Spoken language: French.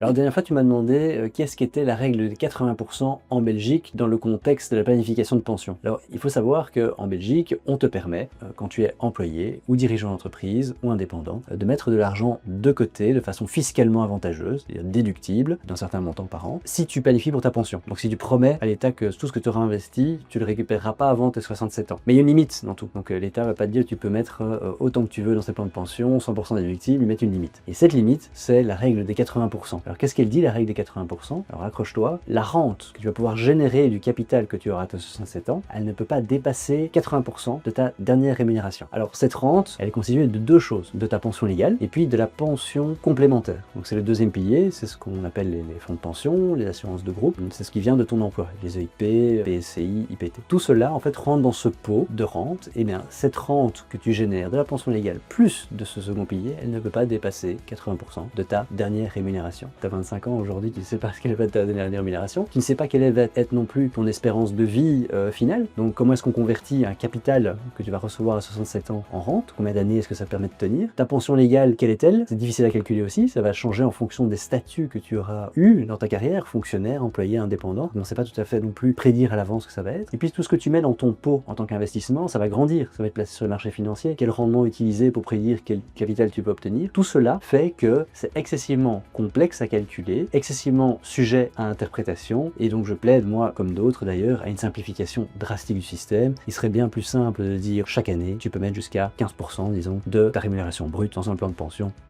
Alors la dernière fois, tu m'as demandé qu'est-ce qu'était la règle des 80% en Belgique dans le contexte de la planification de pension. Alors il faut savoir qu'en Belgique, on te permet, quand tu es employé ou dirigeant d'entreprise ou indépendant, de mettre de l'argent de côté de façon fiscalement avantageuse, c'est-à-dire déductible d'un certain montant par an, si tu planifies pour ta pension. Donc si tu promets à l'État que tout ce que tu auras investi, tu le récupéreras pas avant tes 67 ans. Mais il y a une limite dans tout. Donc l'État va pas te dire que tu peux mettre autant que tu veux dans ses plans de pension, 100% déductible, ils mettent une limite. Et cette limite, c'est la règle des 80%. Alors qu'est-ce qu'elle dit, la règle des 80%? Alors accroche-toi, la rente que tu vas pouvoir générer du capital que tu auras à tes 67 ans, elle ne peut pas dépasser 80% de ta dernière rémunération. Alors cette rente, elle est constituée de deux choses, de ta pension légale et puis de la pension complémentaire. Donc c'est le deuxième pilier, c'est ce qu'on appelle les fonds de pension, les assurances de groupe, c'est ce qui vient de ton emploi, les EIP, PSCI, IPT. Tout cela en fait rentre dans ce pot de rente, et bien cette rente que tu génères de la pension légale plus de ce second pilier, elle ne peut pas dépasser 80% de ta dernière rémunération. Tu as 25 ans aujourd'hui, tu ne sais pas quelle va être ta dernière rémunération, tu ne sais pas quelle va être non plus ton espérance de vie finale, donc comment est-ce qu'on convertit un capital que tu vas recevoir à 67 ans en rente, combien d'années est-ce que ça permet de tenir, ta pension légale, quelle est-elle? C'est difficile à calculer aussi, ça va changer en fonction des statuts que tu auras eu dans ta carrière, fonctionnaire, employé, indépendant, donc on ne sait pas tout à fait non plus prédire à l'avance ce que ça va être, et puis tout ce que tu mets dans ton pot en tant qu'investissement, ça va grandir, ça va être placé sur le marché financier, quel rendement utiliser pour prédire quel capital tu peux obtenir, tout cela fait que c'est excessivement complexe à calculer, excessivement sujet à interprétation, et donc je plaide, moi comme d'autres d'ailleurs, à une simplification drastique du système. Il serait bien plus simple de dire chaque année, tu peux mettre jusqu'à 15%, disons, de ta rémunération brute dans un plan de pension.